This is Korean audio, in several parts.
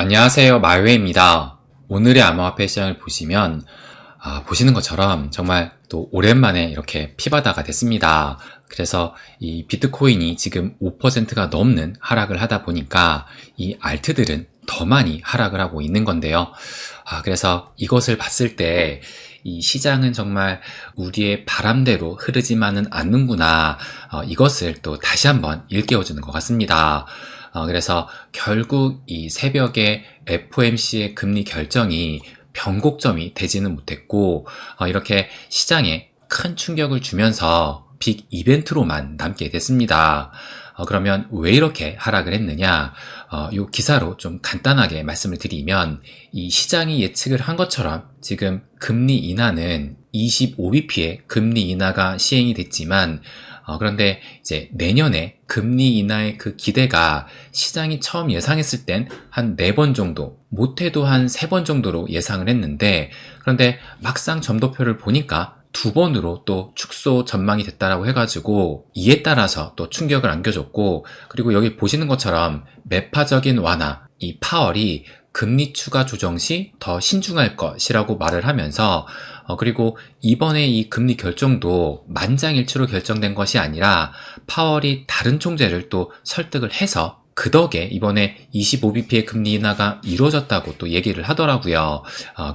안녕하세요, 마이웨이입니다. 오늘의 암호화폐 시장을 보시면 보시는 것처럼 정말 또 오랜만에 이렇게 피바다가 됐습니다. 그래서 이 비트코인이 지금 5%가 넘는 하락을 하다 보니까 이 알트들은 더 많이 하락을 하고 있는 건데요. 그래서 이것을 봤을 때 이 시장은 정말 우리의 바람대로 흐르지만은 않는구나. 이것을 또 다시 한번 일깨워주는 것 같습니다. 그래서 결국 이 새벽에 FOMC의 금리 결정이 변곡점이 되지는 못했고, 이렇게 시장에 큰 충격을 주면서 빅 이벤트로만 남게 됐습니다. 그러면 왜 이렇게 하락을 했느냐? 이 기사로 좀 간단하게 말씀을 드리면, 이 시장이 예측을 한 것처럼 지금 금리 인하는 25bp의 금리 인하가 시행이 됐지만, 그런데 이제 내년에 금리 인하의 그 기대가 시장이 처음 예상했을 땐 한 4번 정도, 못해도 한 3번 정도로 예상을 했는데, 그런데 막상 점도표를 보니까 2번으로 또 축소 전망이 됐다라고 해가지고 이에 따라서 또 충격을 안겨줬고, 그리고 여기 보시는 것처럼 매파적인 완화, 이 파월이 금리 추가 조정 시 더 신중할 것이라고 말을 하면서 그리고 이번에 이 금리 결정도 만장일치로 결정된 것이 아니라 파월이 다른 총재를 또 설득을 해서 그 덕에 이번에 25bp의 금리 인하가 이루어졌다고 또 얘기를 하더라고요.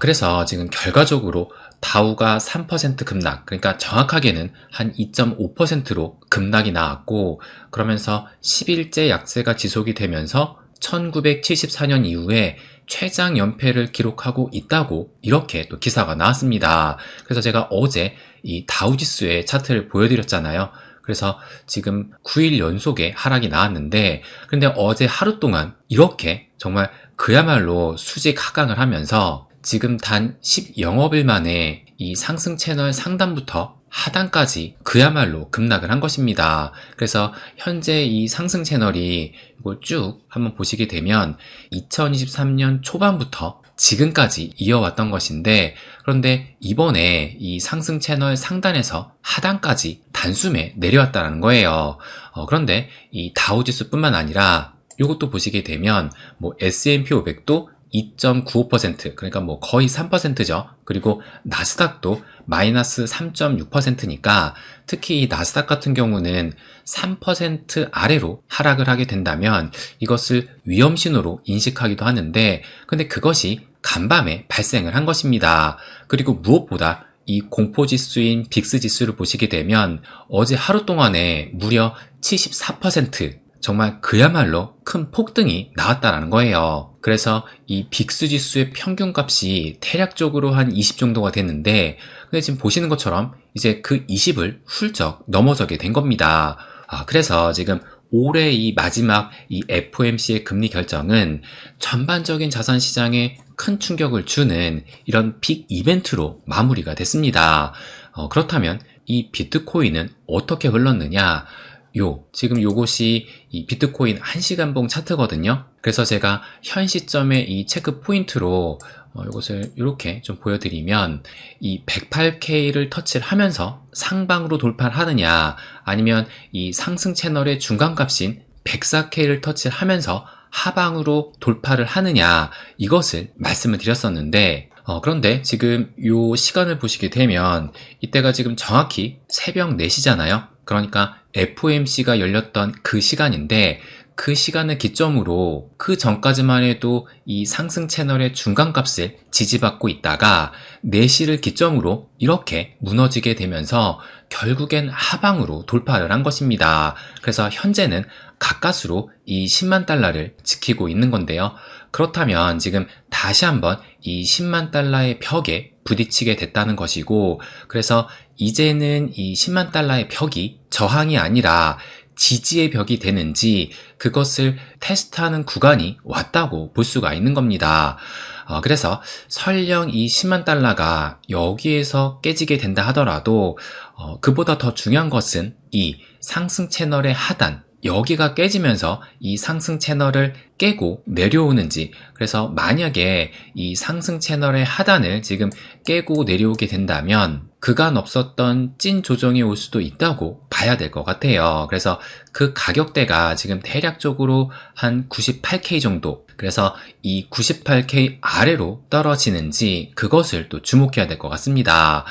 그래서 지금 결과적으로 다우가 3% 급락, 그러니까 정확하게는 한 2.5%로 급락이 나왔고, 그러면서 10일째 약세가 지속이 되면서 1974년 이후에 최장 연패를 기록하고 있다고 이렇게 또 기사가 나왔습니다. 그래서 제가 어제 이 다우지수의 차트를 보여드렸잖아요. 그래서 지금 9일 연속에 하락이 나왔는데, 근데 어제 하루 동안 이렇게 정말 그야말로 수직 하강을 하면서 지금 단 10영업일 만에 이 상승 채널 상단부터 하단까지 그야말로 급락을 한 것입니다. 그래서 현재 이 상승 채널이 이걸 쭉 한번 보시게 되면 2023년 초반부터 지금까지 이어왔던 것인데, 그런데 이번에 이 상승 채널 상단에서 하단까지 단숨에 내려왔다는 거예요. 그런데 이 다우지수뿐만 아니라 이것도 보시게 되면 뭐 S&P 500도 2.95%, 그러니까 뭐 거의 3%죠. 그리고 나스닥도 마이너스 3.6%니까 특히 이 나스닥 같은 경우는 3% 아래로 하락을 하게 된다면 이것을 위험 신호로 인식하기도 하는데, 근데 그것이 간밤에 발생을 한 것입니다. 그리고 무엇보다 이 공포지수인 빅스 지수를 보시게 되면 어제 하루 동안에 무려 74%, 정말 그야말로 큰 폭등이 나왔다는 거예요. 그래서 이 빅스 지수의 평균값이 대략적으로 한 20 정도가 됐는데, 근데 지금 보시는 것처럼 이제 그 20을 훌쩍 넘어서게 된 겁니다. 그래서 지금 올해 이 마지막 이 FOMC의 금리 결정은 전반적인 자산 시장에 큰 충격을 주는 이런 빅 이벤트로 마무리가 됐습니다. 그렇다면 이 비트코인은 어떻게 흘렀느냐? 지금 요것이 이 비트코인 1시간봉 차트거든요. 그래서 제가 현 시점에 이 체크 포인트로 이것을 이렇게 좀 보여드리면 이 108K를 터치를 하면서 상방으로 돌파를 하느냐, 아니면 이 상승 채널의 중간값인 104K를 터치를 하면서 하방으로 돌파를 하느냐, 이것을 말씀을 드렸었는데, 그런데 지금 요 시간을 보시게 되면 이때가 지금 정확히 새벽 4시잖아요. 그러니까 FOMC가 열렸던 그 시간인데, 그 시간을 기점으로 그 전까지만 해도 이 상승 채널의 중간값을 지지받고 있다가 4시를 기점으로 이렇게 무너지게 되면서 결국엔 하방으로 돌파를 한 것입니다. 그래서 현재는 가까스로 이 10만 달러를 지키고 있는 건데요. 그렇다면 지금 다시 한번 이 10만 달러의 벽에 부딪히게 됐다는 것이고, 그래서 이제는 이 10만 달러의 벽이 저항이 아니라 지지의 벽이 되는지 그것을 테스트하는 구간이 왔다고 볼 수가 있는 겁니다. 그래서 설령 이 10만 달러가 여기에서 깨지게 된다 하더라도 그보다 더 중요한 것은 이 상승 채널의 하단, 여기가 깨지면서 이 상승 채널을 깨고 내려오는지, 그래서 만약에 이 상승 채널의 하단을 지금 깨고 내려오게 된다면 그간 없었던 찐 조정이 올 수도 있다고 봐야 될 것 같아요. 그래서 그 가격대가 지금 대략적으로 한 98K 정도, 그래서 이 98K 아래로 떨어지는지 그것을 또 주목해야 될 것 같습니다.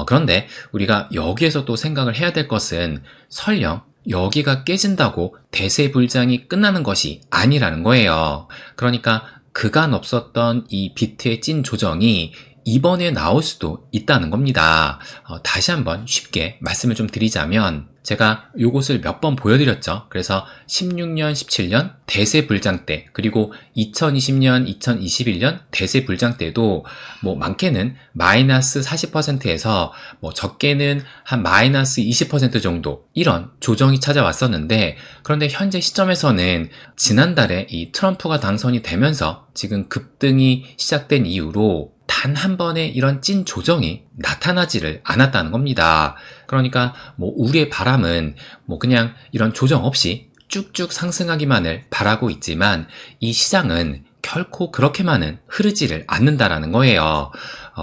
그런데 우리가 여기에서 또 생각을 해야 될 것은 설령 여기가 깨진다고 대세 불장이 끝나는 것이 아니라는 거예요. 그러니까 그간 없었던 이 비트의 찐 조정이 이번에 나올 수도 있다는 겁니다. 다시 한번 쉽게 말씀을 좀 드리자면 제가 요것을 몇 번 보여드렸죠. 그래서 16년, 17년 대세 불장 때, 그리고 2020년, 2021년 대세 불장 때도 뭐 많게는 마이너스 40%에서 뭐 적게는 한 마이너스 20% 정도 이런 조정이 찾아왔었는데, 그런데 현재 시점에서는 지난달에 이 트럼프가 당선이 되면서 지금 급등이 시작된 이후로 단 한 번의 이런 찐 조정이 나타나지를 않았다는 겁니다. 그러니까 뭐 우리의 바람은 뭐 그냥 이런 조정 없이 쭉쭉 상승하기만을 바라고 있지만 이 시장은 결코 그렇게만은 흐르지를 않는다라는 거예요.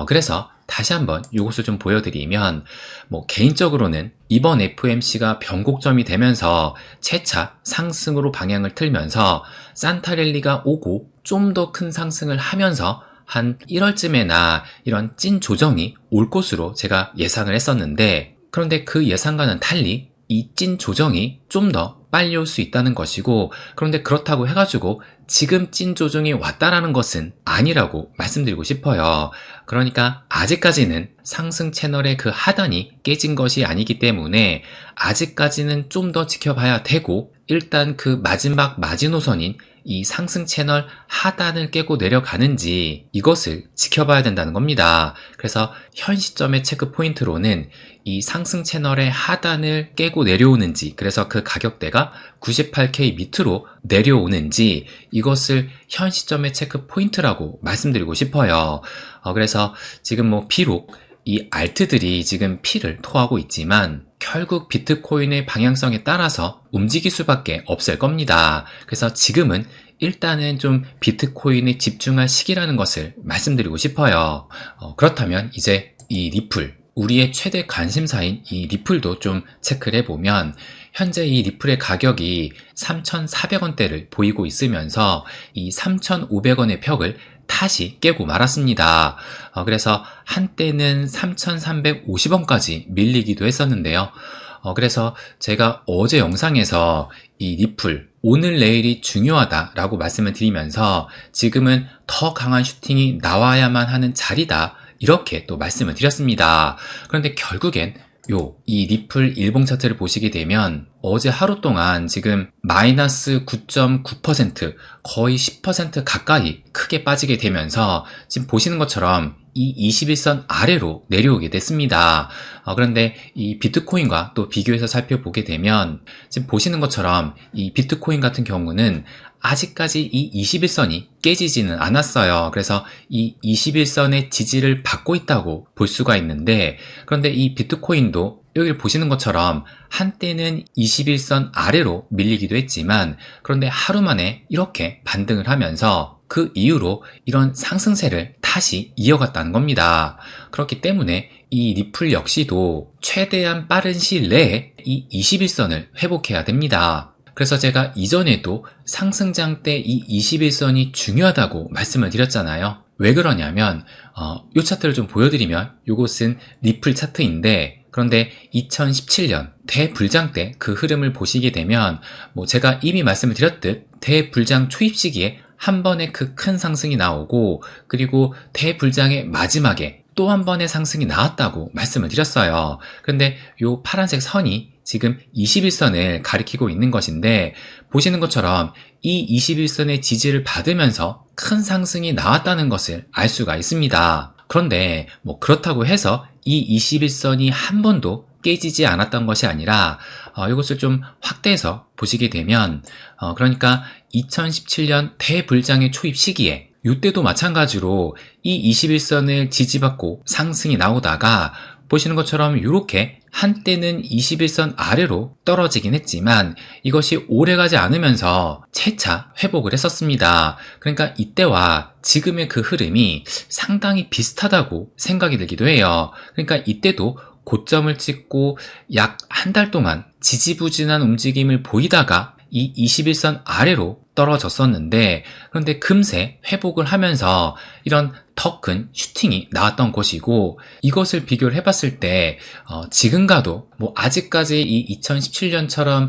그래서 다시 한번 이것을 좀 보여드리면 뭐 개인적으로는 이번 FOMC가 변곡점이 되면서 재차 상승으로 방향을 틀면서 산타랠리가 오고 좀 더 큰 상승을 하면서 한 1월쯤에나 이런 찐 조정이 올 것으로 제가 예상을 했었는데, 그런데 그 예상과는 달리 이 찐 조정이 좀 더 빨리 올 수 있다는 것이고, 그런데 그렇다고 해가지고 지금 찐 조정이 왔다라는 것은 아니라고 말씀드리고 싶어요. 그러니까 아직까지는 상승 채널의 그 하단이 깨진 것이 아니기 때문에 아직까지는 좀 더 지켜봐야 되고, 일단 그 마지막 마지노선인 이 상승 채널 하단을 깨고 내려가는지 이것을 지켜봐야 된다는 겁니다. 그래서 현 시점의 체크 포인트로는 이 상승 채널의 하단을 깨고 내려오는지, 그래서 그 가격대가 98K 밑으로 내려오는지 이것을 현 시점의 체크 포인트라고 말씀드리고 싶어요. 그래서 지금 뭐 비록 이 알트들이 지금 피를 토하고 있지만 결국 비트코인의 방향성에 따라서 움직일 수밖에 없을 겁니다. 그래서 지금은 일단은 좀 비트코인에 집중할 시기라는 것을 말씀드리고 싶어요. 그렇다면 이제 이 리플, 우리의 최대 관심사인 이 리플도 좀 체크를 해보면 현재 이 리플의 가격이 3,400원대를 보이고 있으면서 이 3,500원의 벽을 다시 깨고 말았습니다. 그래서 한때는 3,350원까지 밀리기도 했었는데요. 그래서 제가 어제 영상에서 이 리플, 오늘 내일이 중요하다라고 말씀을 드리면서 지금은 더 강한 슈팅이 나와야만 하는 자리다, 이렇게 또 말씀을 드렸습니다. 그런데 결국엔 이 리플 일봉 차트를 보시게 되면 어제 하루 동안 지금 마이너스 9.9%, 거의 10% 가까이 크게 빠지게 되면서 지금 보시는 것처럼 이 21선 아래로 내려오게 됐습니다. 그런데 이 비트코인과 또 비교해서 살펴보게 되면 지금 보시는 것처럼 이 비트코인 같은 경우는 아직까지 이 21선이 깨지지는 않았어요. 그래서 이 21선의 지지를 받고 있다고 볼 수가 있는데, 그런데 이 비트코인도 여기를 보시는 것처럼 한때는 21선 아래로 밀리기도 했지만, 그런데 하루 만에 이렇게 반등을 하면서 그 이후로 이런 상승세를 다시 이어갔다는 겁니다. 그렇기 때문에 이 리플 역시도 최대한 빠른 시일 내에 이 21선을 회복해야 됩니다. 그래서 제가 이전에도 상승장 때 이 21선이 중요하다고 말씀을 드렸잖아요. 왜 그러냐면 이 차트를 좀 보여드리면 이것은 리플 차트인데, 그런데 2017년 대불장 때 그 흐름을 보시게 되면 뭐 제가 이미 말씀을 드렸듯 대불장 초입 시기에 한 번의 그 큰 상승이 나오고, 그리고 대불장의 마지막에 또 한 번의 상승이 나왔다고 말씀을 드렸어요. 그런데 이 파란색 선이 지금 21선을 가리키고 있는 것인데, 보시는 것처럼 이 21선의 지지를 받으면서 큰 상승이 나왔다는 것을 알 수가 있습니다. 그런데 뭐 그렇다고 해서 이 21선이 한 번도 깨지지 않았던 것이 아니라 이것을 좀 확대해서 보시게 되면 그러니까 2017년 대불장의 초입 시기에 이때도 마찬가지로 이 21선을 지지받고 상승이 나오다가 보시는 것처럼 이렇게 한때는 21선 아래로 떨어지긴 했지만 이것이 오래가지 않으면서 재차 회복을 했었습니다. 그러니까 이때와 지금의 그 흐름이 상당히 비슷하다고 생각이 들기도 해요. 그러니까 이때도 고점을 찍고 약 한 달 동안 지지부진한 움직임을 보이다가 이 21선 아래로 떨어졌었는데 그런데 금세 회복을 하면서 이런 더 큰 슈팅이 나왔던 것이고 이것을 비교를 해봤을 때 지금과도 뭐 아직까지 이 2017년처럼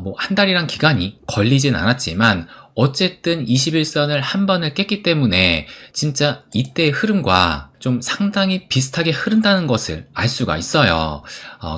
뭐 한 달이란 기간이 걸리진 않았지만 어쨌든 21선을 한 번을 깼기 때문에 진짜 이때의 흐름과 좀 상당히 비슷하게 흐른다는 것을 알 수가 있어요.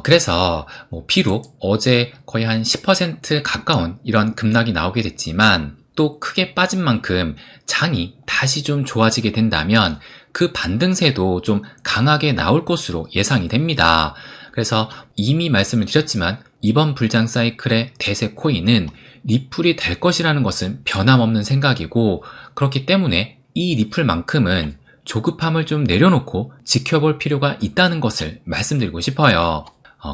그래서 뭐 비록 어제 거의 한 10% 가까운 이런 급락이 나오게 됐지만 또 크게 빠진 만큼 장이 다시 좀 좋아지게 된다면 그 반등세도 좀 강하게 나올 것으로 예상이 됩니다. 그래서 이미 말씀을 드렸지만 이번 불장 사이클의 대세 코인은 리플이 될 것이라는 것은 변함없는 생각이고 그렇기 때문에 이 리플만큼은 조급함을 좀 내려놓고 지켜볼 필요가 있다는 것을 말씀드리고 싶어요.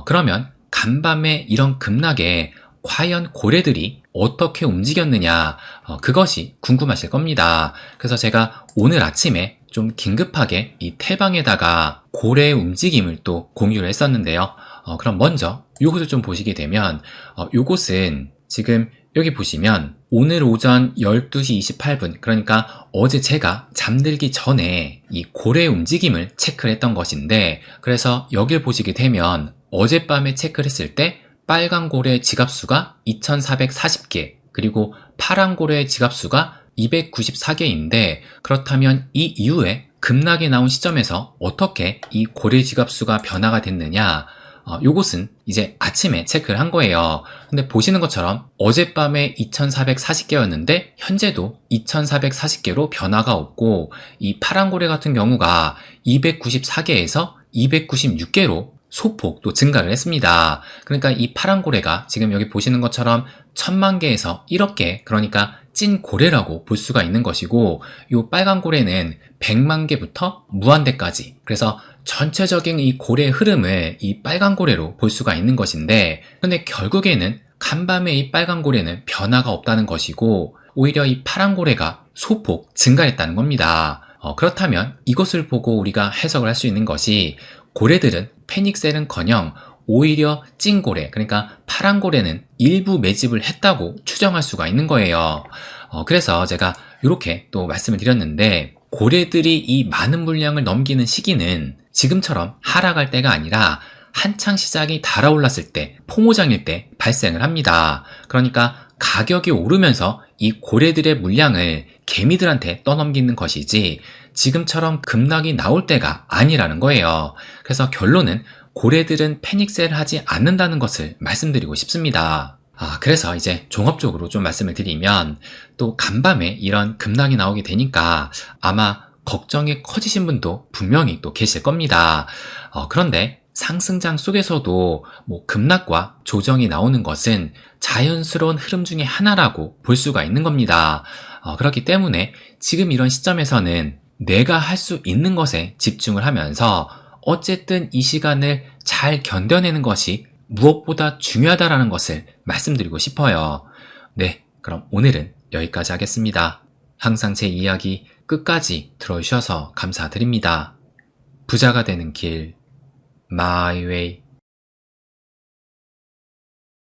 그러면 간밤에 이런 급락에 과연 고래들이 어떻게 움직였느냐 그것이 궁금하실 겁니다. 그래서 제가 오늘 아침에 좀 긴급하게 이 텔방에다가 고래의 움직임을 또 공유를 했었는데요. 그럼 먼저 요것을 좀 보시게 되면 요것은 지금 여기 보시면 오늘 오전 12시 28분 그러니까 어제 제가 잠들기 전에 이 고래의 움직임을 체크를 했던 것인데 그래서 여길 보시게 되면 어젯밤에 체크를 했을 때 빨간 고래 지갑수가 2440개 그리고 파란 고래 지갑수가 294개인데 그렇다면 이 이후에 급락이 나온 시점에서 어떻게 이 고래 지갑수가 변화가 됐느냐 요것은 이제 아침에 체크를 한 거예요. 근데 보시는 것처럼 어젯밤에 2440개였는데 현재도 2440개로 변화가 없고 이 파란 고래 같은 경우가 294개에서 296개로 소폭 또 증가를 했습니다. 그러니까 이 파란 고래가 지금 여기 보시는 것처럼 1000만 개에서 1억 개 그러니까 찐 고래라고 볼 수가 있는 것이고 이 빨간 고래는 100만 개부터 무한대까지 그래서 전체적인 이 고래의 흐름을 이 빨간 고래로 볼 수가 있는 것인데 근데 결국에는 간밤에 이 빨간 고래는 변화가 없다는 것이고 오히려 이 파란 고래가 소폭 증가했다는 겁니다. 그렇다면 이것을 보고 우리가 해석을 할 수 있는 것이 고래들은 패닉셀은커녕 오히려 찐고래 그러니까 파란 고래는 일부 매집을 했다고 추정할 수가 있는 거예요. 그래서 제가 이렇게 또 말씀을 드렸는데 고래들이 이 많은 물량을 넘기는 시기는 지금처럼 하락할 때가 아니라 한창 시장이 달아올랐을 때 포모장일 때 발생을 합니다. 그러니까 가격이 오르면서 이 고래들의 물량을 개미들한테 떠넘기는 것이지 지금처럼 급락이 나올 때가 아니라는 거예요. 그래서 결론은 고래들은 패닉셀을 하지 않는다는 것을 말씀드리고 싶습니다. 그래서 이제 종합적으로 좀 말씀을 드리면 또 간밤에 이런 급락이 나오게 되니까 아마 걱정이 커지신 분도 분명히 또 계실 겁니다. 그런데 상승장 속에서도 뭐 급락과 조정이 나오는 것은 자연스러운 흐름 중에 하나라고 볼 수가 있는 겁니다. 그렇기 때문에 지금 이런 시점에서는 내가 할 수 있는 것에 집중을 하면서 어쨌든 이 시간을 잘 견뎌내는 것이 무엇보다 중요하다는 것을 말씀드리고 싶어요. 네, 그럼 오늘은 여기까지 하겠습니다. 항상 제 이야기 끝까지 들어주셔서 감사드립니다. 부자가 되는 길, My Way.